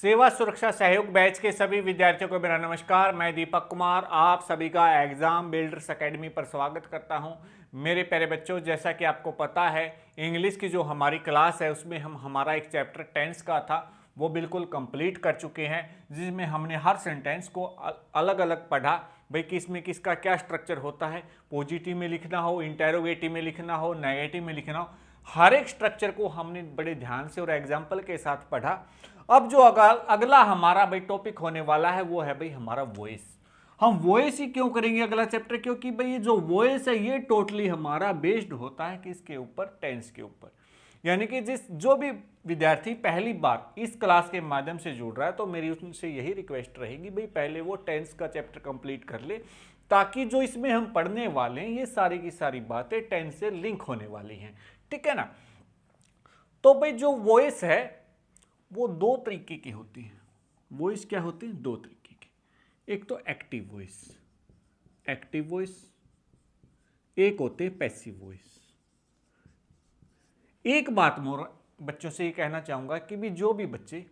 सेवा सुरक्षा सहयोग बैच के सभी विद्यार्थियों को मेरा नमस्कार। मैं दीपक कुमार आप सभी का एग्जाम बिल्डर्स एकेडमी पर स्वागत करता हूं। मेरे प्यारे बच्चों, जैसा कि आपको पता है इंग्लिश की जो हमारी क्लास है उसमें हमारा एक चैप्टर टेंस का था वो बिल्कुल कंप्लीट कर चुके हैं, जिसमें हमने हर सेंटेंस को अलग अलग पढ़ा। भाई किसमें किसका क्या स्ट्रक्चर होता है, पॉजिटिव में लिखना हो, इंटेरोगेटिव में लिखना हो, नेगेटिव में लिखना हो, हर एक स्ट्रक्चर को हमने बड़े ध्यान से और एग्जाम्पल के साथ पढ़ा। अब जो अगला हमारा भाई टॉपिक होने वाला है वो है भाई हमारा वॉइस। हम वॉइस ही क्यों करेंगे अगला चैप्टर, क्योंकि भाई ये जो वॉइस है ये टोटली हमारा बेस्ड होता है किसके ऊपर, टेंस के ऊपर। यानी कि जो भी विद्यार्थी पहली बार इस क्लास के माध्यम से जुड़ रहा है तो मेरी उनसे यही रिक्वेस्ट रहेगी भाई पहले वो टेंस का चैप्टर कंप्लीट कर ले, ताकि जो इसमें हम पढ़ने वाले हैं ये सारी की सारी बातें टेंस से लिंक होने वाली हैं। ठीक है ना। तो भाई जो वॉइस है वो दो तरीके की होती है। वॉइस क्या होती है? दो तरीके की। एक तो एक्टिव वॉइस, एक्टिव वॉइस, एक होते हैं पैसिव वॉइस। एक बात मोर बच्चों से ये कहना चाहूंगा कि भी जो भी बच्चे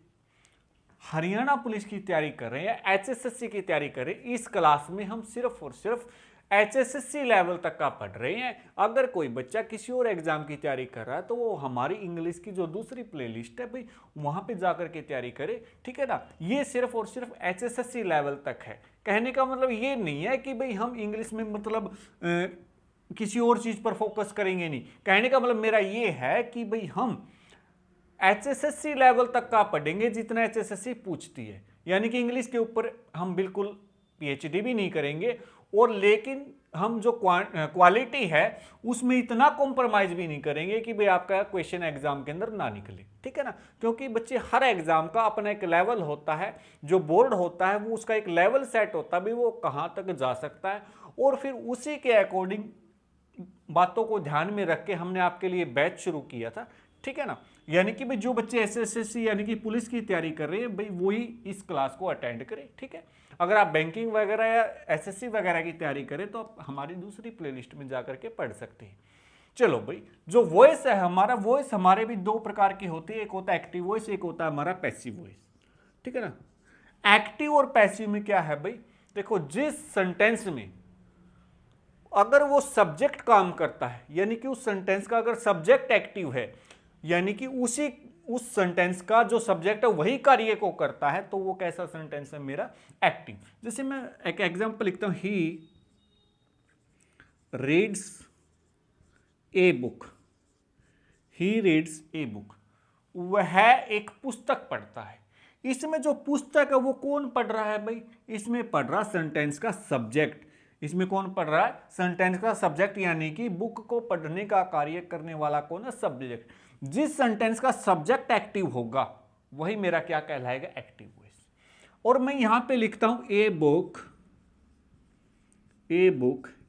हरियाणा पुलिस की तैयारी कर रहे हैं या एचएसएससी की तैयारी कर रहे हैं, इस क्लास में हम सिर्फ और सिर्फ एचएसएससी लेवल तक का पढ़ रहे हैं। अगर कोई बच्चा किसी और एग्जाम की तैयारी कर रहा है तो वो हमारी इंग्लिश की जो दूसरी प्लेलिस्ट है भाई वहां पे जाकर के तैयारी करे। ठीक है ना। ये सिर्फ और सिर्फ एचएसएससी लेवल तक है। कहने का मतलब ये नहीं है कि भाई हम इंग्लिश में मतलब किसी और चीज पर फोकस करेंगे नहीं। कहने का मतलब मेरा ये है कि भाई हम एचएसएससी लेवल तक का पढ़ेंगे जितना एचएसएससी पूछती है। यानी कि इंग्लिश के ऊपर हम बिल्कुल पीएचडी भी नहीं करेंगे, और लेकिन हम जो क्वालिटी है उसमें इतना कॉम्प्रोमाइज भी नहीं करेंगे कि भाई आपका क्वेश्चन एग्जाम के अंदर ना निकले। ठीक है ना। क्योंकि बच्चे हर एग्जाम का अपना एक लेवल होता है, जो बोर्ड होता है वो उसका एक लेवल सेट होता है भाई वो कहाँ तक जा सकता है, और फिर उसी के अकॉर्डिंग बातों को ध्यान में रख के हमने आपके लिए बैच शुरू किया था। ठीक है ना। यानी कि भाई जो बच्चे एसएससी यानी कि पुलिस की तैयारी कर रहे हैं भाई वही इस क्लास को अटेंड करें। ठीक है। अगर आप बैंकिंग वगैरह या एसएससी वगैरह की तैयारी करें तो आप हमारी दूसरी प्लेलिस्ट में जाकर के पढ़ सकते हैं। चलो भाई, जो वॉइस है हमारा, वॉइस हमारे भी दो प्रकार की होती है, एक होता है एक्टिव वॉइस, एक होता है हमारा पैसिव वॉइस। ठीक है ना। एक्टिव और पैसिव में क्या है भाई, देखो जिस सेंटेंस में अगर वो सब्जेक्ट काम करता है, यानी कि उस सेंटेंस का अगर सब्जेक्ट एक्टिव है, यानी कि उस सेंटेंस का जो सब्जेक्ट है वही कार्य को करता है, तो वो कैसा सेंटेंस है मेरा? एक्टिव। जैसे मैं एक एग्जांपल लिखता हूं, he reads a book. He reads a book, वह एक पुस्तक पढ़ता है। इसमें जो पुस्तक है वो कौन पढ़ रहा है भाई? इसमें पढ़ रहा सेंटेंस का सब्जेक्ट। इसमें कौन पढ़ रहा है? सेंटेंस का सब्जेक्ट, यानी कि बुक को पढ़ने का कार्य करने वाला कौन है? सब्जेक्ट। जिस सेंटेंस का सब्जेक्ट एक्टिव होगा वही मेरा क्या कहलाएगा? Active voice. और मैं यहां पे लिखता हूं a book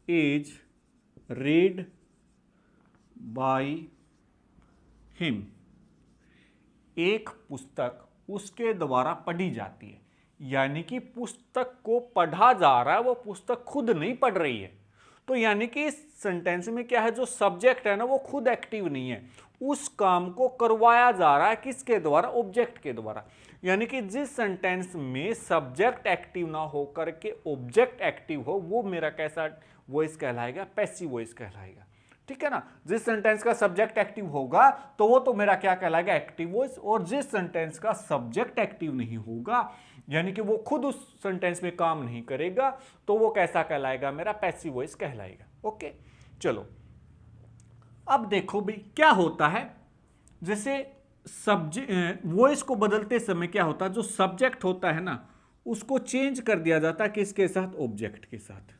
is read by him. एक पुस्तक उसके द्वारा पढ़ी जाती है, यानी कि पुस्तक को पढ़ा जा रहा है, वो पुस्तक खुद नहीं पढ़ रही है। तो यानी कि इस सेंटेंस में क्या है, जो सब्जेक्ट है ना वो खुद एक्टिव नहीं है, उस काम को करवाया जा रहा है किसके द्वारा? ऑब्जेक्ट के द्वारा। यानी कि जिस सेंटेंस में सब्जेक्ट एक्टिव ना हो करके ऑब्जेक्ट एक्टिव हो वो मेरा कैसा वॉइस कहलाएगा? पैसिव वॉइस कहलाएगा। ठीक है ना। जिस सेंटेंस का सब्जेक्ट एक्टिव होगा तो वो तो मेरा क्या कहलाएगा? Active voice. और जिस सेंटेंस का सब्जेक्ट एक्टिव नहीं होगा, यानी कि वो खुद उस सेंटेंस में काम नहीं करेगा, तो वो कैसा कहलाएगा? मेरा पैसिव वॉइस कहलाएगा। ओके, चलो अब देखो भाई क्या होता है, जैसे वॉइस को बदलते समय क्या होता है, जो सब्जेक्ट होता है ना उसको चेंज कर दिया जाता है किसके साथ? ऑब्जेक्ट के साथ।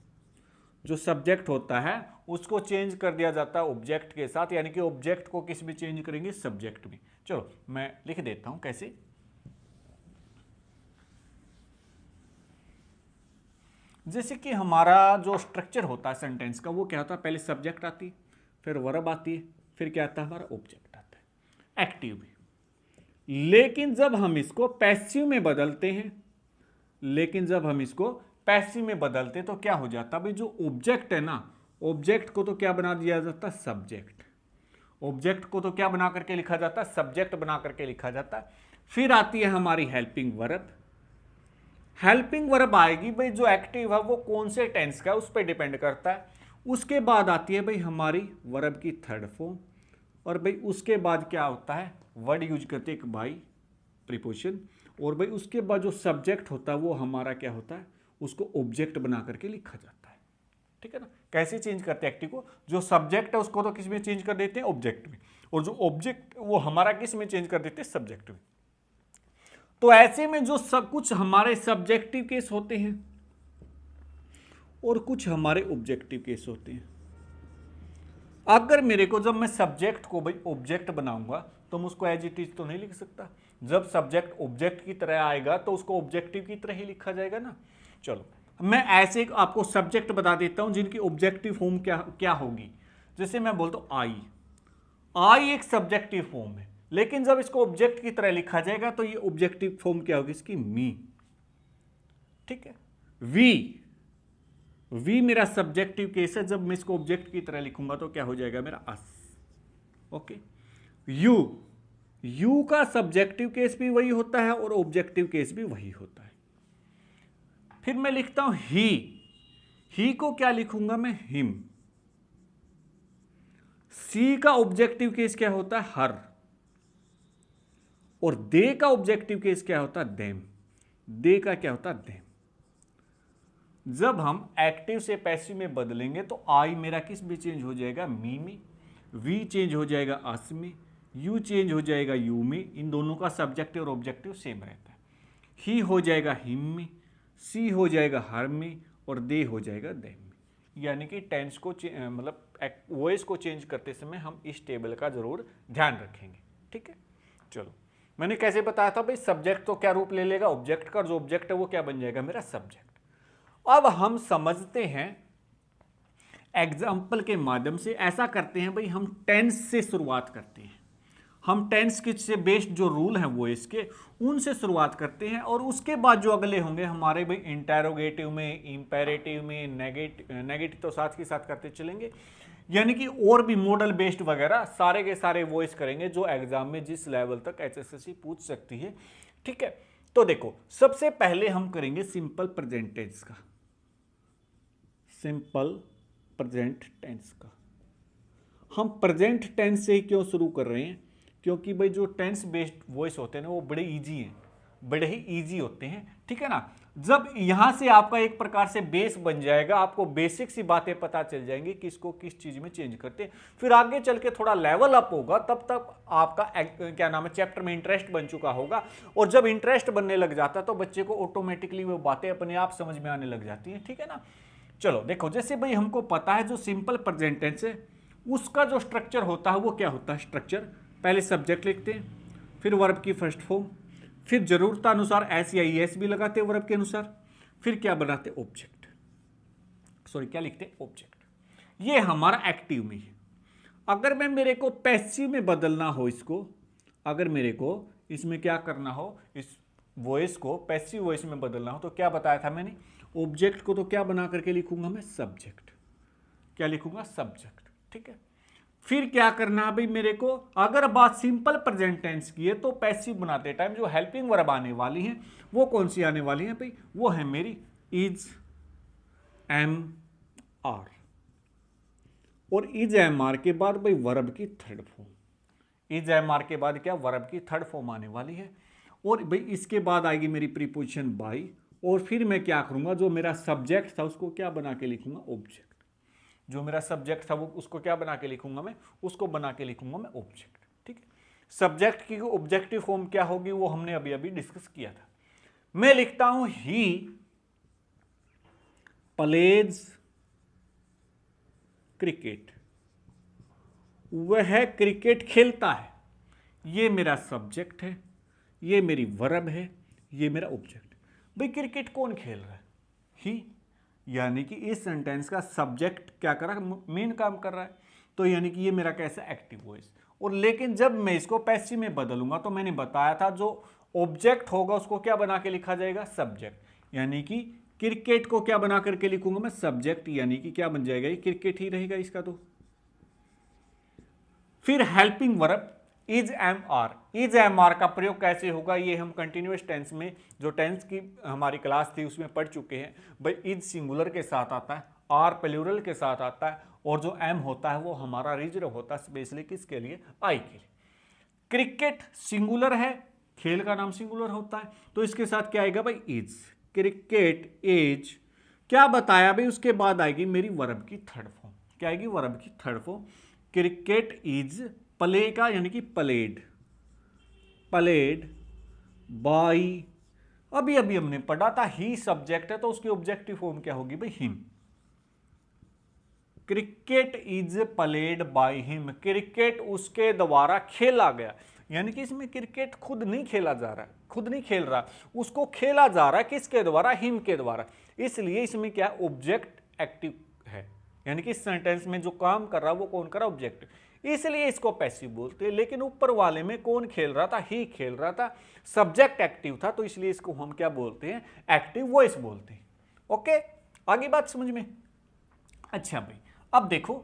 जो सब्जेक्ट होता है उसको चेंज कर दिया जाता है ऑब्जेक्ट के साथ, यानी कि ऑब्जेक्ट को किस में चेंज करेंगे? सब्जेक्ट में। चलो मैं लिख देता हूं कैसे। जैसे कि हमारा जो स्ट्रक्चर होता है सेंटेंस का वो क्या होता है? पहले सब्जेक्ट आती है, फिर वर्ब आती है, फिर क्या आता है? हमारा ऑब्जेक्ट आता है, एक्टिव भी। लेकिन जब हम इसको पैसिव में बदलते हैं, तो क्या हो जाता है भाई? जो ऑब्जेक्ट है ना, ऑब्जेक्ट को तो क्या बना दिया जाता है? सब्जेक्ट। ऑब्जेक्ट को तो क्या बना करके लिखा जाता है? सब्जेक्ट बना करके लिखा जाता है। फिर आती है हमारी हेल्पिंग वर्ब। हेल्पिंग वर्ब आएगी भाई, जो एक्टिव है वो कौन से टेंस का है उस पर डिपेंड करता है। उसके बाद आती है भाई हमारी वर्ब की थर्ड फॉर्म, और भाई उसके बाद क्या होता है, वर्ड यूज करते हैं एक बाई प्रीपोजिशन, और भाई उसके बाद जो सब्जेक्ट होता है वो हमारा क्या होता है, उसको ऑब्जेक्ट बना करके लिखा जाता है। ठीक है ना, कैसे चेंज करते हैं एक्टिव को, जो सब्जेक्ट है उसको तो किस में चेंज कर देते हैं, ऑब्जेक्ट में, और जो ऑब्जेक्ट वो हमारा किस में चेंज कर देते हैं, सब्जेक्ट में। तो ऐसे में जो सब कुछ हमारे सब्जेक्टिव केस होते हैं और कुछ हमारे ऑब्जेक्टिव केस होते हैं। अगर मेरे को जब मैं सब्जेक्ट को भाई ऑब्जेक्ट बनाऊंगा तो मैं उसको एज इट इज तो नहीं लिख सकता, जब सब्जेक्ट ऑब्जेक्ट की तरह आएगा तो उसको ऑब्जेक्टिव की तरह ही लिखा जाएगा ना। चलो मैं ऐसे आपको सब्जेक्ट बता देता हूं जिनकी ऑब्जेक्टिव फॉर्म क्या क्या होगी। जैसे मैं बोलता हूं आई, आई एक सब्जेक्टिव फॉर्म है, लेकिन जब इसको ऑब्जेक्ट की तरह लिखा जाएगा तो ये ऑब्जेक्टिव फॉर्म क्या होगी इसकी, मी। ठीक है, वी, वी मेरा सब्जेक्टिव केस है, जब मैं इसको ऑब्जेक्ट की तरह लिखूंगा तो क्या हो जाएगा मेरा अस। ओके, यू, यू का सब्जेक्टिव केस भी वही होता है और ऑब्जेक्टिव केस भी वही होता है। फिर मैं लिखता हूं ही को क्या लिखूंगा मैं, हिम। सी का ऑब्जेक्टिव केस क्या होता है, हर, और दे का ऑब्जेक्टिव केस क्या होता है, देम। दे का क्या होता है, देम। जब हम एक्टिव से पैसिव में बदलेंगे तो आई मेरा किस में चेंज हो जाएगा, मी में, वी चेंज हो जाएगा अस में, यू चेंज हो जाएगा यू में। इन दोनों का सब्जेक्टिव और ऑब्जेक्टिव सेम रहता है। ही हो जाएगा हिम में, सी हो जाएगा हर में, और दे हो जाएगा देम में। यानी कि टेंस को मतलब वॉइस को चेंज करते समय हम इस टेबल का जरूर ध्यान रखेंगे। ठीक है, चलो मैंने कैसे बताया था भाई, सब्जेक्ट तो क्या रूप ले लेगा, ऑब्जेक्ट का, जो ऑब्जेक्ट है वो क्या बन जाएगा, मेरा सब्जेक्ट। अब हम समझते हैं एग्जाम्पल के माध्यम से। ऐसा करते हैं भाई, हम टेंस से शुरुआत करते हैं। हम टेंस के से बेस्ड जो रूल हैं वो इसके, उनसे शुरुआत करते हैं, और उसके बाद जो अगले होंगे हमारे भाई इंटेरोगेटिव में, इंपेरेटिव में, नेगेटिव तो साथ के साथ करते चलेंगे। यानी कि और भी मॉडल बेस्ड वगैरह सारे के सारे वॉइस करेंगे जो एग्जाम में जिस लेवल तक एचएसएससी पूछ सकती है। ठीक है, तो देखो सबसे पहले हम करेंगे सिंपल प्रेजेंट टेंस का, सिंपल प्रेजेंट टेंस का। हम प्रेजेंट टेंस से क्यों शुरू कर रहे हैं, क्योंकि भाई जो टेंस बेस्ड वॉइस होते हैं ना वो बड़े इजी हैं, बड़े ही इजी होते हैं। ठीक है ना, जब यहां से आपका एक प्रकार से बेस बन जाएगा, आपको बेसिक सी बातें पता चल जाएंगी कि इसको किस चीज में चेंज करते हैं, फिर आगे चल के थोड़ा लेवल अप होगा, तब तक आपका क्या नाम है, चैप्टर में इंटरेस्ट बन चुका होगा। और जब इंटरेस्ट बनने लग जाता है तो बच्चे को ऑटोमेटिकली वो बातें अपने आप समझ में आने लग जाती हैं। ठीक है ना, चलो देखो, जैसे भाई हमको पता है जो सिंपल प्रेजेंट टेंस है उसका जो स्ट्रक्चर होता है वो क्या होता है, स्ट्रक्चर पहले सब्जेक्ट लिखते हैं, फिर वर्ब की फर्स्ट फॉर्म, फिर जरूरतानुसार एस या एस भी लगाते हैं वर्ब के अनुसार, फिर क्या बनाते, ऑब्जेक्ट, सॉरी क्या लिखते, ऑब्जेक्ट। ये हमारा एक्टिव में है। अगर मैं मेरे को पैसिव में बदलना हो इसको, अगर मेरे को इसमें क्या करना हो, इस वॉइस को पैसिव वॉइस में बदलना हो तो क्या बताया था मैंने, ऑब्जेक्ट को तो क्या बना करके लिखूंगा मैं, सब्जेक्ट। क्या लिखूंगा, सब्जेक्ट। ठीक है, फिर क्या करना है भाई मेरे को, अगर बात सिंपल प्रेजेंट टेंस की है तो पैसिव बनाते टाइम जो हेल्पिंग वर्ब आने वाली हैं वो कौन सी आने वाली हैं भाई, वो है मेरी इज, एम, आर, और इज एम आर के बाद भाई वर्ब की third form, is am are के बाद क्या, वर्ब की थर्ड फॉर्म आने वाली है, और भाई इसके बाद आएगी मेरी प्रीपोजिशन बाई, और फिर मैं क्या करूंगा, जो मेरा सब्जेक्ट था उसको क्या बना के लिखूंगा, ऑब्जेक्ट। जो मेरा सब्जेक्ट था वो उसको क्या बना के लिखूंगा मैं, उसको बना के लिखूंगा मैं ऑब्जेक्ट। ठीक है, सब्जेक्ट की ऑब्जेक्टिव फॉर्म क्या होगी वो हमने अभी अभी डिस्कस किया था। मैं लिखता हूं ही प्लेज क्रिकेट, वह क्रिकेट खेलता है। ये मेरा सब्जेक्ट है, ये मेरी वर्ब है, ये मेरा ऑब्जेक्ट। भाई क्रिकेट कौन खेल रहा है, ही, यानी कि इस सेंटेंस का सब्जेक्ट क्या कर रहा है, मेन काम कर रहा है, तो यानी कि ये मेरा कैसा, एक्टिव वॉइस। और लेकिन जब मैं इसको पैसिव में बदलूंगा तो मैंने बताया था जो ऑब्जेक्ट होगा उसको क्या बना के लिखा जाएगा, सब्जेक्ट। यानी कि क्रिकेट को क्या बना करके लिखूंगा मैं, सब्जेक्ट, यानी कि क्या बन जाएगा, ये क्रिकेट ही रहेगा इसका। तो फिर helping verb, is am are, is am are का प्रयोग कैसे होगा ये हम कंटिन्यूअस टेंस में जो टेंस की हमारी क्लास थी उसमें पढ़ चुके हैं। भाई इज सिंगुलर के साथ आता है, आर प्लूरल के साथ आता है, और जो एम होता है वो हमारा रिजर्व होता है स्पेशली किसके लिए, आई के लिए। क्रिकेट सिंगुलर है, खेल का नाम सिंगुलर होता है, तो इसके साथ क्या आएगा भाई, इज। क्रिकेट इज, क्या बताया भाई, उसके बाद आएगी मेरी वर्ब की थर्ड फॉर्म। क्या आएगी, वर्ब की third form. Cricket is play का यानी कि प्लेड, प्लेड बाई, अभी अभी हमने पढ़ा था ही सब्जेक्ट है तो उसकी ऑब्जेक्टिव फॉर्म क्या होगी भाई, him. Cricket is played by him, cricket उसके द्वारा खेला गया, यानी कि इसमें क्रिकेट खुद नहीं खेला जा रहा, खुद नहीं खेल रहा, उसको खेला जा रहा है किसके द्वारा, हिम के द्वारा। इसलिए इसमें क्या ऑब्जेक्ट एक्टिव है, यानी कि इस सेंटेंस में जो काम कर रहा है वो कौन कर रहा है, ऑब्जेक्ट, इसलिए इसको पैसिव बोलते हैं। लेकिन ऊपर वाले में कौन खेल रहा था, ही खेल रहा था, सब्जेक्ट एक्टिव था, तो इसलिए इसको हम क्या बोलते हैं, एक्टिव वॉइस बोलते हैं। ओके, आगे बात समझ में। अच्छा भाई अब देखो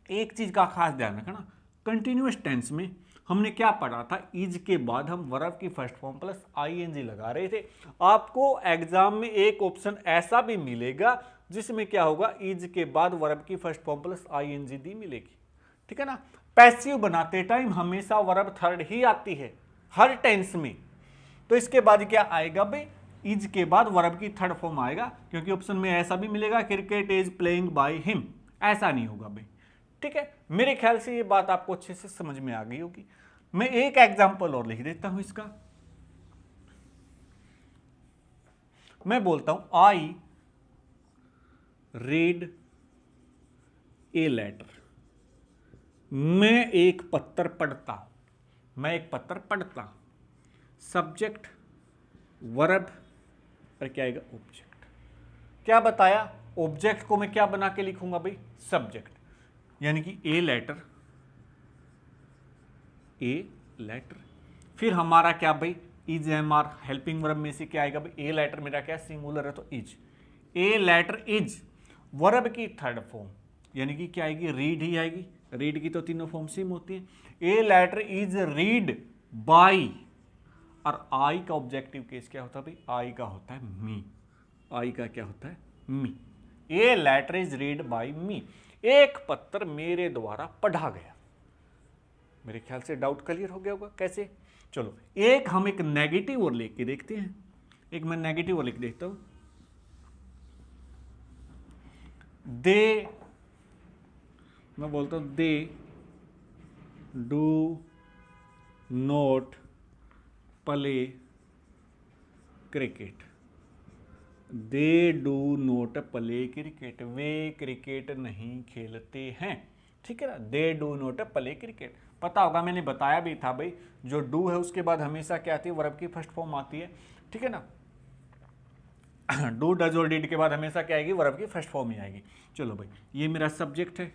एक चीज का खास ध्यान रखना, कंटिन्यूअस टेंस में हमने क्या पढ़ा था, इज के बाद हम वर्ब की फर्स्ट फॉर्म प्लस आईएनजी लगा रहे थे। आपको एग्जाम में एक ऑप्शन ऐसा भी मिलेगा जिसमें क्या होगा, इज के बाद वर्ब की फर्स्ट फॉर्म प्लस आईएनजी दी मिलेगी, ठीक है ना। पैसिव बनाते टाइम हमेशा वर्ब थर्ड ही आती है हर टेंस में, तो इसके बाद क्या आएगा भाई, इज के बाद वर्ब की थर्ड फॉर्म आएगा, क्योंकि ऑप्शन में ऐसा भी मिलेगा cricket is playing by him, ऐसा नहीं होगा भाई, ठीक है। मेरे ख्याल से ये बात आपको अच्छे से समझ में आ गई होगी। मैं एक एग्जांपल और लिख देता हूं इसका, मैं बोलता हूं आई रीड ए लेटर, मैं एक पत्र पढ़ता हूं, मैं एक पत्र पढ़ता हूं, सब्जेक्ट वर्ब और क्या आएगा, ऑब्जेक्ट। क्या बताया, ऑब्जेक्ट को मैं क्या बना के लिखूंगा भाई, सब्जेक्ट, यानी कि ए लेटर, ए लेटर। फिर हमारा क्या भाई, is am are, helping verb में से क्या आएगा भाई, ए लेटर मेरा क्या सिंगुलर है तो is, a letter is, verb की थर्ड फॉर्म यानी कि क्या आएगी, रीड ही आएगी, रीड की तो तीनों फॉर्म सेम होती है। A letter is read by, और आई का ऑब्जेक्टिव केस क्या होता है भाई, आई का होता है मी, आई का क्या होता है, me. A letter is read by me, एक पत्र मेरे द्वारा पढ़ा गया। मेरे ख्याल से डाउट क्लियर हो गया होगा कैसे। चलो एक हम एक नेगेटिव और लेके देखते हैं, एक मैं नेगेटिव और लिख देता हूं, दे, मैं बोलता हूं they do not play cricket, they do not play cricket, way cricket नहीं खेलते हैं, ठीक है ना। They do not play cricket, पता होगा मैंने बताया भी था भाई, जो डू है उसके बाद हमेशा क्या आती है, वर्ब की फर्स्ट फॉर्म आती है, ठीक है ना। डू डज और डिड के बाद हमेशा क्या आएगी, वर्ब की फर्स्ट फॉर्म ही आएगी। चलो भाई ये मेरा सब्जेक्ट है,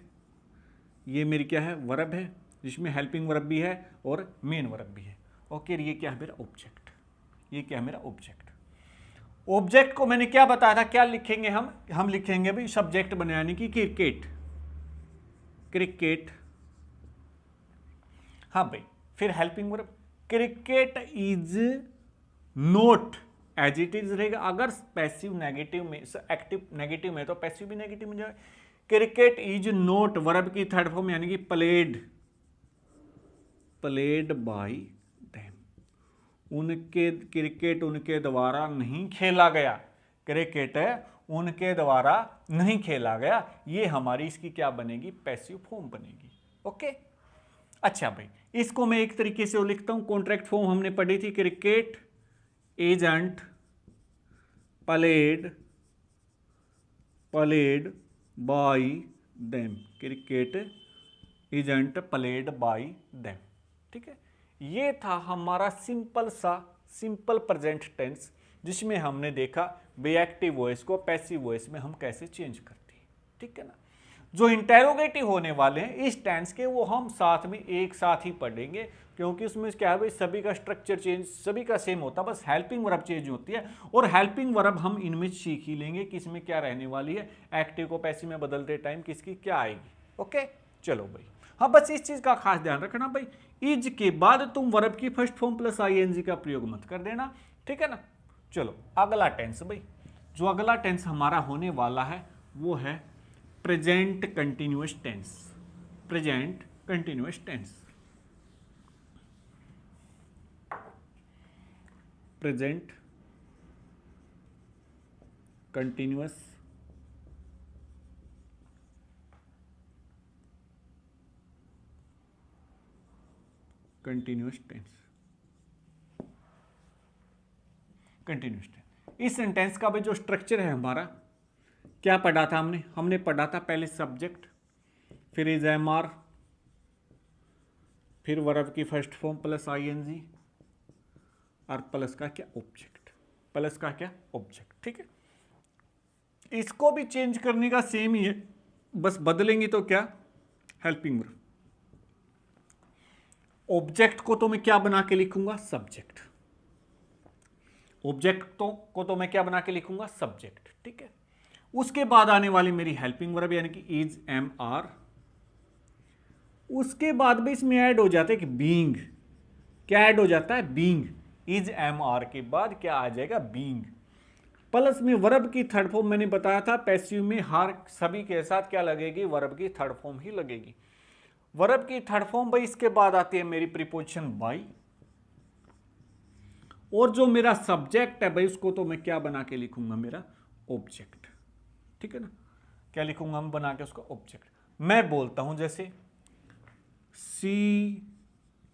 ये मेरी क्या है, वर्ब है, जिसमें हेल्पिंग वर्ब भी है और मेन वर्ब भी है। ओके, ये क्या है मेरा ऑब्जेक्ट, ये क्या है मेरा ऑब्जेक्ट। ऑब्जेक्ट को मैंने क्या बताया था, क्या लिखेंगे हम लिखेंगे भाई सब्जेक्ट बने, यानी कि क्रिकेट, क्रिकेट, हाँ भाई। फिर helping verb, cricket is not, as it is रहेगा, अगर पैसिव नेगेटिव में, एक्टिव नेगेटिव में तो पैसिव भी नेगेटिव में जाए। क्रिकेट इज नॉट, वर्ब की थर्ड फॉर्म यानी कि प्लेड, प्लेड बाय देम, उनके, क्रिकेट उनके द्वारा नहीं खेला गया, क्रिकेट उनके द्वारा नहीं खेला गया, ये हमारी इसकी क्या बनेगी, पैसिव फॉर्म बनेगी। ओके, अच्छा भाई इसको मैं एक तरीके से लिखता हूं, कॉन्ट्रैक्ट फॉर्म हमने पढ़ी थी, cricket agent played, played by them, cricket agent played by them, ठीक है। ये था हमारा सिंपल सा सिंपल प्रेजेंट टेंस, जिसमें हमने देखा बे एक्टिव वॉइस को पैसिव वॉइस में हम कैसे चेंज करते हैं, ठीक है ना। जो इंटेरोगेटिव होने वाले हैं इस टेंस के, वो हम साथ में एक साथ ही पढ़ेंगे, क्योंकि उसमें क्या है भाई, सभी का स्ट्रक्चर चेंज सभी का सेम होता है, बस हेल्पिंग वर्ब चेंज होती है। और हेल्पिंग वर्ब हम इनमें सीख ही लेंगे कि इसमें क्या रहने वाली है, एक्टिव को पैसिव में बदलते टाइम किसकी क्या आएगी। ओके चलो भाई, हाँ, बस इस चीज का खास ध्यान रखना भाई, इज के बाद तुम वर्ब की फर्स्ट फॉर्म प्लस आईएनजी का प्रयोग मत कर देना, ठीक है ना। चलो अगला टेंस भाई, जो अगला टेंस हमारा होने वाला है वो है present continuous tense. Present continuous tense, present continuous continuous tense, continuous tense. इस सेंटेंस का भी जो स्ट्रक्चर है हमारा, क्या पढ़ा था हमने पढ़ा था पहले सब्जेक्ट, फिर इज एम आर, फिर वर्ब की फर्स्ट फॉर्म प्लस आईएनजी और प्लस का क्या ऑब्जेक्ट, प्लस का क्या ऑब्जेक्ट, ठीक है। इसको भी चेंज करने का सेम ही है, बस बदलेंगे तो क्या, हेल्पिंग वर्ब। ऑब्जेक्ट को तो मैं क्या बना के लिखूंगा, सब्जेक्ट। ऑब्जेक्ट को तो मैं क्या बना के लिखूंगा, सब्जेक्ट, ठीक है। उसके बाद आने वाली मेरी हेल्पिंग वर्ब यानी कि इज एम आर। उसके बाद भी इसमें ऐड हो जाता है कि बीइंग, क्या ऐड हो जाता है, बीइंग। इज एम आर के बाद क्या आ जाएगा, बीइंग। प्लस में वर्ब की थर्ड फॉर्म मैंने बताया था, पैसिव में हर सभी के साथ क्या लगेगी, वर्ब की थर्ड फॉर्म ही लगेगी। वर्ब की थर्ड फॉर्म भाई, इसके बाद आती है मेरी प्रीपोजिशन बाई, और जो मेरा सब्जेक्ट है भाई उसको तो मैं क्या बना के लिखूंगा, मेरा ऑब्जेक्ट, ठीक है ना। क्या लिखूंगा हम बना के उसका ऑब्जेक्ट। मैं बोलता हूं जैसे she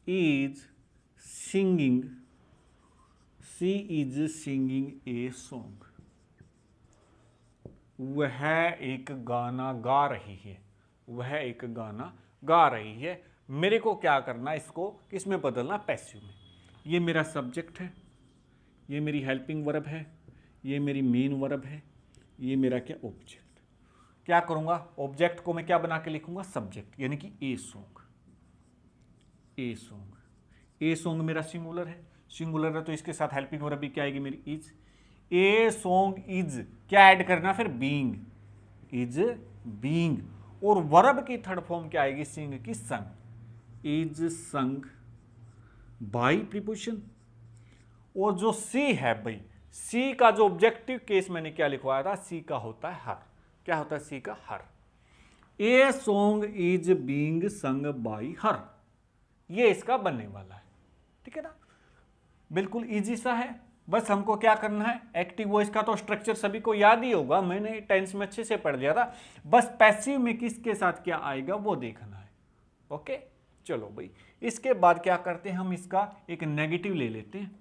is singing, she is singing a song, वह एक गाना गा रही है, वह एक गाना गा रही है। मेरे को क्या करना, इसको किसमें बदलना, पैसिव में। ये मेरा सब्जेक्ट है, ये मेरी हेल्पिंग वर्ब है, ये मेरी मेन वर्ब है, ये मेरा क्या, ऑब्जेक्ट। क्या करूंगा, ऑब्जेक्ट को मैं क्या बना के लिखूंगा, सब्जेक्ट, यानी कि a song. A song, a song मेरा सिंगुलर है, सिंगुलर है तो इसके साथ हेल्पिंग वर्ब भी क्या आएगी मेरी, इज। ए सॉन्ग इज, क्या ऐड करना फिर, बीइंग, इज बीइंग। और वर्ब की थर्ड फॉर्म क्या आएगी, सिंग की, संग, इज संग बाई प्रीपोजिशन। और जो सी है भाई, सी का जो ऑब्जेक्टिव केस मैंने क्या लिखवाया था, सी का होता है हर। क्या होता है, सी का her. A song is being sung by her, ये इसका बनने वाला है, ठीक है ना। बिल्कुल इजी सा है, बस हमको क्या करना है, एक्टिव वॉइस का तो स्ट्रक्चर सभी को याद ही होगा, मैंने टेंस में अच्छे से पढ़ लिया था। बस पैसिव में किसके साथ क्या आएगा वो देखना है। ओके, चलो भाई, इसके बाद क्या करते हैं, हम इसका एक नेगेटिव ले लेते हैं।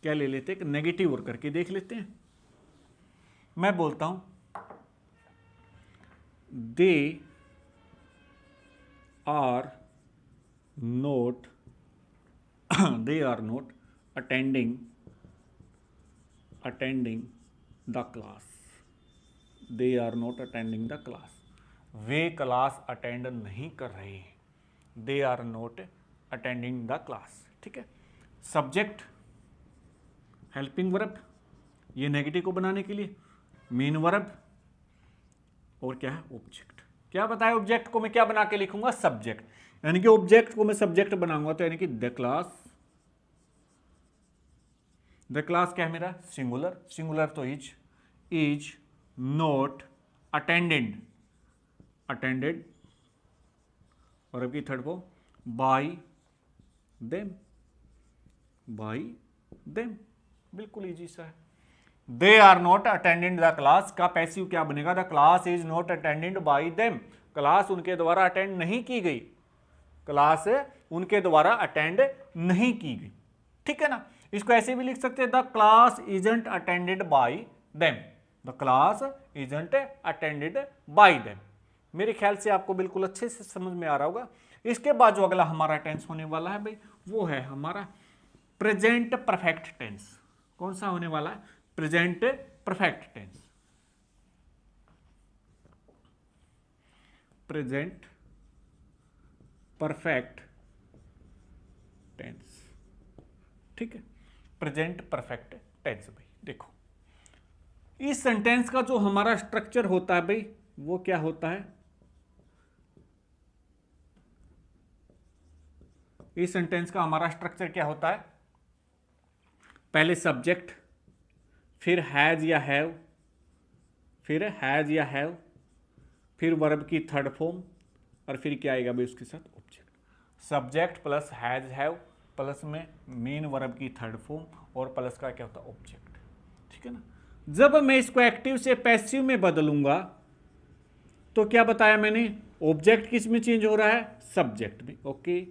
क्या ले लेते हैं, एक नेगेटिव और करके देख लेते हैं। मैं बोलता हूं they are not, they are not attending the class, they are not attending the class, way class attend नहीं कर रहे हैं, they are not attending the class, ठीक है। सब्जेक्ट, हेल्पिंग वर्ब, ये नेगेटिव को बनाने के लिए, मेन वर्ब, और क्या है, ऑब्जेक्ट। क्या बताया, ऑब्जेक्ट को मैं क्या बना के लिखूंगा, सब्जेक्ट, यानी कि ऑब्जेक्ट को मैं सब्जेक्ट बनाऊंगा तो यानी कि द क्लास। द क्लास क्या है मेरा, सिंगुलर, सिंगुलर तो इज नॉट अटेंडेड, अटेंडेड, और अभी third form by them, by them, बिल्कुल इजी सा है। They are not attended the class का पैसिव क्या बनेगा, the class is not attended by them, class उनके द्वारा अटेंड नहीं की गई, क्लास उनके द्वारा अटेंड नहीं की गई, ठीक है ना। इसको ऐसे भी लिख सकते हैं, the class isn't attended by them, the class isn't attended by them. मेरे ख्याल से आपको बिल्कुल अच्छे से समझ में आ रहा होगा। इसके बाद जो अगला हमारा टेंस होने वाला है भाई, वो है हमारा प्रेजेंट परफेक्ट टेंस। कौन सा होने वाला है, present perfect tense, present perfect tense, ठीक है। प्रेजेंट परफेक्ट टेंस भाई, देखो इस सेंटेंस का जो हमारा स्ट्रक्चर होता है भाई, वो क्या होता है, इस सेंटेंस का हमारा स्ट्रक्चर क्या होता है, पहले सब्जेक्ट, फिर हैज या हैव, फिर हैज या हैव, फिर वर्ब की थर्ड फॉर्म, और फिर क्या आएगा भाई उसके साथ object. Subject plus has have plus में मेन वर्ब की थर्ड फॉर्म और प्लस का क्या होता है ऑब्जेक्ट, ठीक है ना। जब मैं इसको एक्टिव से पैसिव में बदलूंगा तो क्या बताया मैंने, ऑब्जेक्ट किस में चेंज हो रहा है, सब्जेक्ट में, ओके।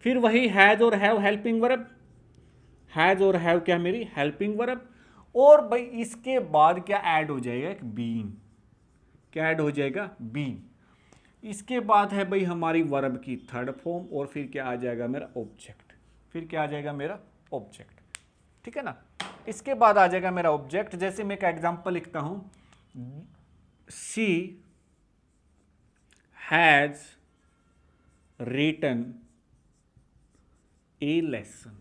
फिर वही हैज और हैव हेल्पिंग वर्ब, हैज और हैव क्या मेरी हेल्पिंग वर्ब, और भाई इसके बाद क्या ऐड हो जाएगा, एक बीन, क्या ऐड हो जाएगा, बीन। इसके बाद है भाई हमारी वर्ब की थर्ड फॉर्म, और फिर क्या आ जाएगा मेरा ऑब्जेक्ट, फिर क्या आ जाएगा मेरा ऑब्जेक्ट, ठीक है ना। इसके बाद आ जाएगा मेरा ऑब्जेक्ट। जैसे मैं एक एग्जांपल लिखता हूं, she has written a lesson,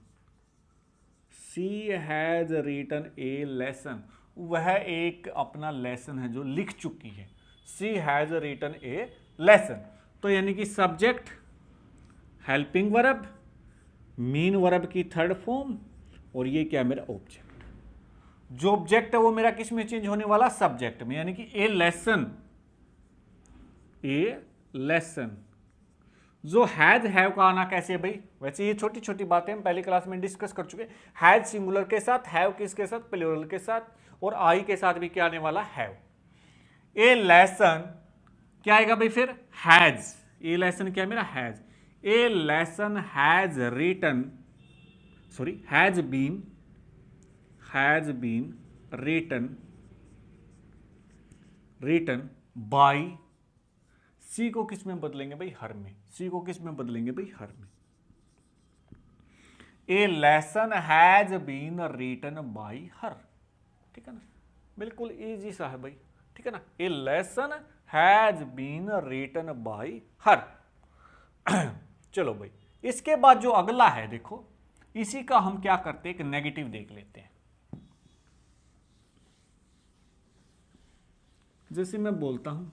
she has written a lesson, वह एक अपना लेसन है जो लिख चुकी है, she has written a lesson. तो यानी कि subject, helping verb, main verb की थर्ड फॉर्म, और ये क्या मेरा ऑब्जेक्ट। जो ऑब्जेक्ट है वो मेरा किस में चेंज होने वाला, सब्जेक्ट में, यानी कि ए लेसन, ए लेसन। जो हैज हैव का आना कैसे है भाई, वैसे ये छोटी छोटी बातें हम पहली क्लास में डिस्कस कर चुके। हैज सिंगुलर के साथ, हैव किसके साथ, प्लूरल के साथ, और आई के साथ भी क्या आने वाला, हैव। ए लेसन क्या आएगा भाई फिर, हैज, ए लेसन क्या मेरा has, a lesson has written, sorry has been written by, she को किस में बदलेंगे भाई, हर में, सी को किस में बदलेंगे भाई, हर में। A lesson has been written by her, ठीक है ना, बिल्कुल इजी सा है भाई, ठीक है ना। A lesson has been written by her. चलो भाई, इसके बाद जो अगला है देखो, इसी का हम क्या करते हैं, एक नेगेटिव देख लेते हैं। जैसे मैं बोलता हूं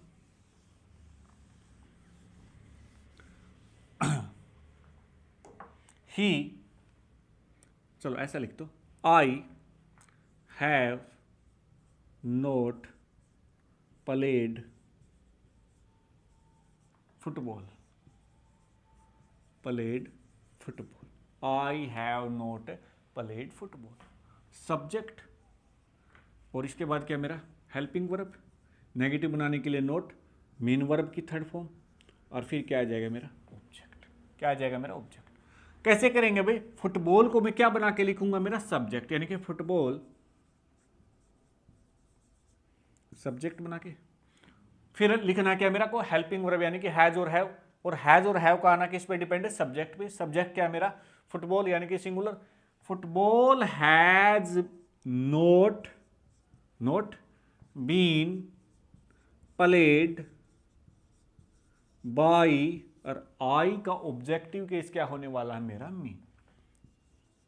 ही, चलो ऐसा लिख दो, I have not played football, played football, I have not played football, subject, और इसके बाद क्या मेरा हेल्पिंग वर्ब, नेगेटिव बनाने के लिए नोट, मेन वर्ब की थर्ड फॉर्म, और फिर क्या आ जाएगा मेरा ऑब्जेक्ट, क्या आ जाएगा मेरा ऑब्जेक्ट। कैसे करेंगे भाई, फुटबॉल को मैं क्या बना के लिखूंगा, मेरा सब्जेक्ट, यानी कि फुटबॉल सब्जेक्ट बना के, फिर लिखना क्या मेरा को हेल्पिंग वर्ब, यानी कि हैज और हैव, और हैज और हैव का आना किस पे डिपेंड है, सब्जेक्ट पे। सब्जेक्ट क्या मेरा फुटबॉल, यानी कि singular, football has not been played by, और आई का ऑब्जेक्टिव केस क्या होने वाला है मेरा, me,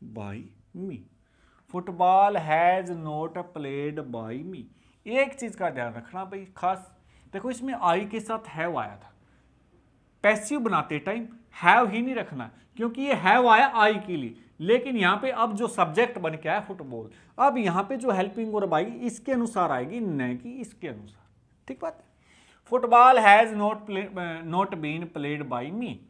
by me. Football has not played by me. एक चीज का ध्यान रखना भाई खास, देखो इसमें आई के साथ हैव आया था, पैसिव बनाते टाइम हैव ही नहीं रखना, क्योंकि ये हैव आया आई के लिए, लेकिन यहां पे अब जो सब्जेक्ट बन के आया फुटबॉल, अब यहां पे जो हेल्पिंग वर्ब आएगी इसके अनुसार आएगी, न कि इसके अनुसार, ठीक बात है। Football has not been played by me,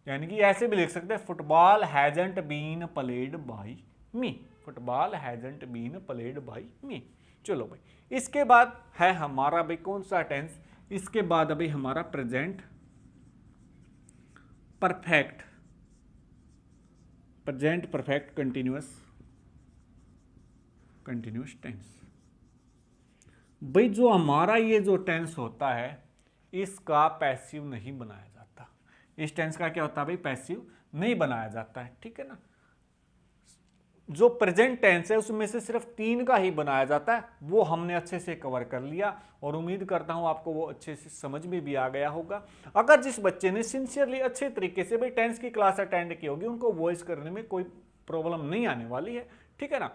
यानी कि ऐसे भी लिख सकते हैं, football hasn't been played by me, football hasn't been played by me. चलो भाई, इसके बाद है हमारा भाई कौन सा टेंस, इसके बाद अभी हमारा present perfect, present perfect continuous tense. भाई जो हमारा ये जो टेंस होता है इसका पैसिव नहीं बनाया जाता, इस टेंस का क्या होता है भाई, पैसिव नहीं बनाया जाता है, ठीक है ना। जो प्रेजेंट टेंस है उसमें से सिर्फ 3 का ही बनाया जाता है, वो हमने अच्छे से कवर कर लिया, और उम्मीद करता हूं आपको वो अच्छे से समझ में भी आ गया होगा। अगर जिस बच्चे ने सिंसियरली अच्छे तरीके से भाई टेंस की क्लास अटेंड की होगी, उनको वॉइस करने में कोई प्रॉब्लम नहीं आने वाली है, ठीक है ना।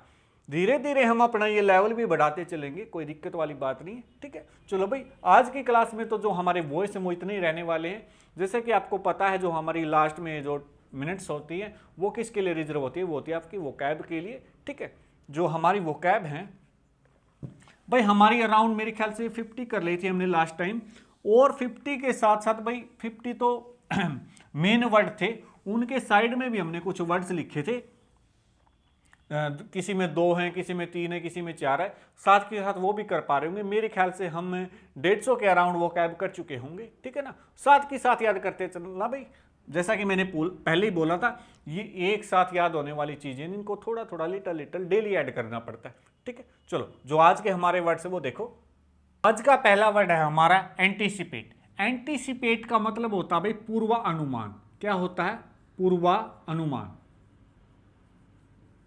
धीरे धीरे हम अपना ये लेवल भी बढ़ाते चलेंगे, कोई दिक्कत वाली बात नहीं है, ठीक है। चलो भाई, आज की क्लास में तो जो हमारे वॉइस है वो इतने ही रहने वाले हैं। जैसे कि आपको पता है, जो हमारी लास्ट में जो मिनट्स होती है वो किसके लिए रिजर्व होती है, वो होती है आपकी वोकैब के लिए। ठीक है, जो हमारी वोकैब हैं भाई हमारी अराउंड मेरे ख्याल से 50 कर ली थी हमने लास्ट टाइम, और 50 के साथ साथ भाई 50 तो मेन वर्ड थे, उनके साइड में भी हमने कुछ वर्ड्स लिखे थे, किसी में 2 हैं, किसी में 3 है, किसी में 4 है, साथ के साथ वो भी कर पा रहे होंगे। मेरे ख्याल से हम 150 के अराउंड वो कैब कर चुके होंगे। ठीक है ना, साथ के साथ याद करते चलना भाई, जैसा कि मैंने पहले ही बोला था, ये एक साथ याद होने वाली चीजें, इनको थोड़ा थोड़ा लिटल डेली ऐड करना पड़ता है। ठीक है, चलो जो आज के हमारे वर्ड्स है वो देखो। आज का पहला वर्ड है हमारा एंटीसिपेट। एंटीसिपेट का मतलब होता है भाई पूर्वानुमान। क्या होता है? पूर्वानुमान।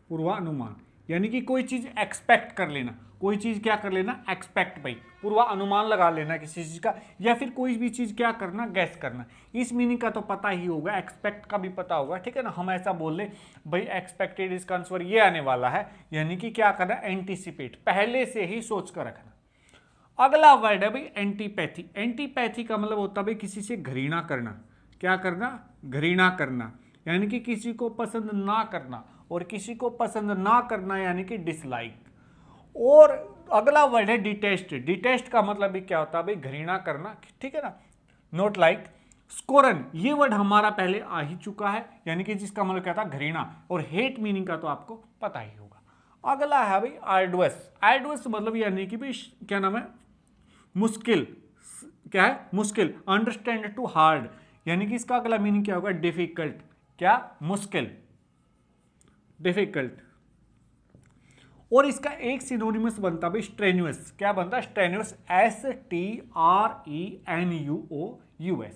पूर्वानुमान यानी कि कोई चीज एक्सपेक्ट कर लेना, कोई चीज क्या कर लेना? एक्सपेक्ट भाई, पूर्वानुमान लगा लेना किसी चीज का, या फिर कोई भी चीज क्या करना? गैस करना। इस मीनिंग का तो पता ही होगा, एक्सपेक्ट का भी पता होगा। ठीक है ना, हम ऐसा बोल ले भाई एक्सपेक्टेड इसका आंसर ये आने वाला है, यानी कि क्या करना? एंटीसिपेट, पहले से ही सोच कर रखना। अगला वर्ड है भाई एंटीपैथी। एंटीपैथी का मतलब होता है भाई किसी से घृणा करना। क्या करना? घृणा करना, यानी कि किसी को पसंद ना करना, और किसी को पसंद ना करना यानी कि डिसलाइक। और अगला वर्ड है डिटेस्ट। डिटेस्ट का मतलब भी क्या होता है भाई? घृणा करना। ठीक है ना, नोट लाइक। स्कोरन, ये वर्ड हमारा पहले आ ही चुका है, यानी कि जिसका मतलब क्या था? घृणा। और हेट मीनिंग का तो आपको पता ही होगा। अगला है भाई आर्डुअस। आर्डुअस मतलब यानी कि भाई क्या नाम है? मुश्किल। क्या है? मुश्किल। अंडरस्टैंड टू हार्ड, यानी कि इसका अगला मीनिंग क्या होगा? डिफिकल्ट। क्या? मुश्किल, डिफिकल्ट। और इसका एक सिनोनिमस बनता भाई स्ट्रेन्युअस। क्या बनता? स्ट्रेन्युअस, STRENUOUS।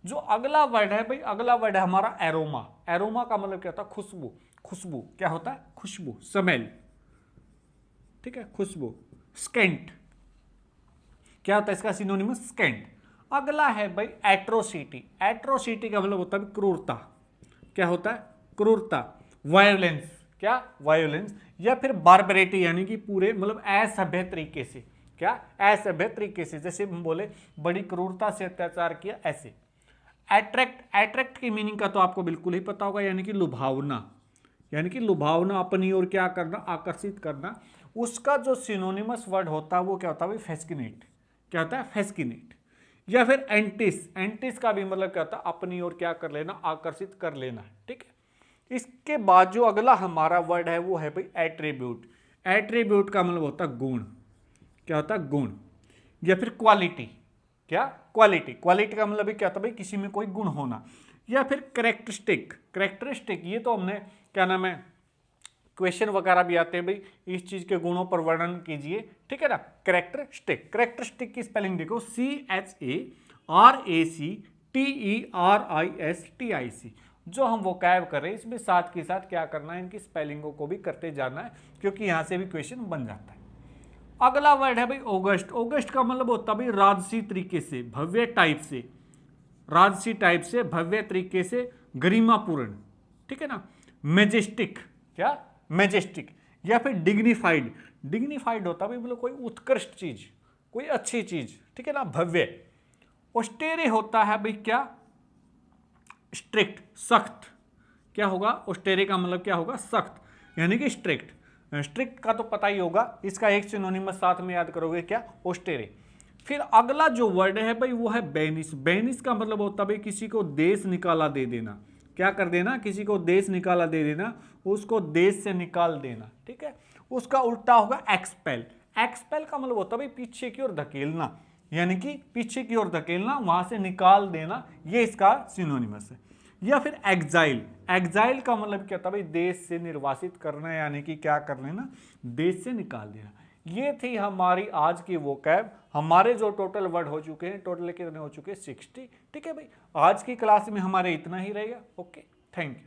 जो अगला वर्ड है भाई, अगला वर्ड है हमारा एरोमा। एरोमा का मतलब क्या होता है? खुशबू। खुशबू क्या होता है? खुशबू, स्मेल। ठीक है, खुशबू। स्केंट, क्या होता है इसका सिनोनिमस? स्केंट। अगला है भाई एट्रोसिटी। एट्रोसिटी का मतलब होता है क्रूरता। क्या होता है? क्रूरता। वायोलेंस। क्या? वायोलेंस। या फिर बार्बरिटी, यानी कि पूरे मतलब असभ्य तरीके से। क्या? असभ्य तरीके से, जैसे हम बोले बड़ी क्रूरता से अत्याचार किया, ऐसे। एट्रैक्ट। एट्रैक्ट की मीनिंग का तो आपको बिल्कुल ही पता होगा, यानी कि लुभावना। यानी कि लुभावना, अपनी ओर क्या करना? आकर्षित करना। उसका जो सिनोनिमस वर्ड होता है वो क्या होता है भाई? फेस्किनेट। क्या होता है? फेस्किनेट। या फिर एंटिस। एंटिस का भी मतलब क्या होता है? अपनी ओर क्या कर लेना? आकर्षित कर लेना। ठीक है, इसके बाद जो अगला हमारा वर्ड है वो है भाई एट्रीब्यूट। एट्रीब्यूट का मतलब होता है गुण। क्या होता है? गुण। या फिर क्वालिटी। क्या? क्वालिटी। क्वालिटी का मतलब क्या होता है भाई? किसी में कोई गुण होना। या फिर करेक्टरिस्टिक। करेक्टरिस्टिक, ये तो हमने क्या नाम है, क्वेश्चन वगैरह भी आते हैं भाई, इस चीज के गुणों पर वर्णन कीजिए। ठीक है ना, करेक्टरिस्टिक। करेक्टरिस्टिक की स्पेलिंग देखो, CHARACTERISTIC। जो हम वोकैब कर रहे हैं इसमें साथ के साथ क्या करना है? इनकी स्पेलिंगों को भी करते जाना है, क्योंकि यहां से भी क्वेश्चन बन जाता है। अगला वर्ड है भाई ऑगस्ट। ऑगस्ट का मतलब होता है भाई राजसी तरीके से, भव्य टाइप से। राजसी टाइप से, भव्य तरीके से, गरिमापूर्ण। ठीक है ना। मेजेस्टिक। क्या? मेजेस्टिक। या फिर डिग्निफाइड। डिग्निफाइड होता है भाई मतलब कोई उत्कृष्ट चीज, कोई अच्छी चीज। ठीक है ना, भव्य। ऑस्टेरे होता है भाई क्या? स्ट्रिक्ट, सख्त। क्या होगा? ऑस्टेरे का मतलब क्या होगा? सख्त, यानी कि स्ट्रिक्ट। स्ट्रिक्ट का तो पता ही होगा, इसका एक सिनोनिमस साथ में याद करोगे, क्या? ऑस्टेरे। फिर अगला जो वर्ड है भाई वो है बेनिस। बेनिस का मतलब होता है भाई किसी को देश निकाला दे देना। क्या कर देना? किसी को देश निकाला दे देना, उसको देश से निकाल देना। ठीक है, उसका उल्टा होगा एक्सपेल। एक्सपेल का मतलब होता है भाई पीछे की ओर धकेलना, यानी कि पीछे की ओर धकेलना, वहां से निकाल देना, ये इसका सिनोनिमस है। या फिर एग्जाइल। एग्जाइल का मतलब क्या था भाई? देश से निर्वासित करना, यानी कि क्या कर लेना? देश से निकाल देना। ये थी हमारी आज की वोकैब। हमारे जो टोटल वर्ड हो चुके हैं, टोटल कितने हो चुके हैं? 60। ठीक है भाई, आज की क्लास में हमारे इतना ही रहेगा। Okay, thank you.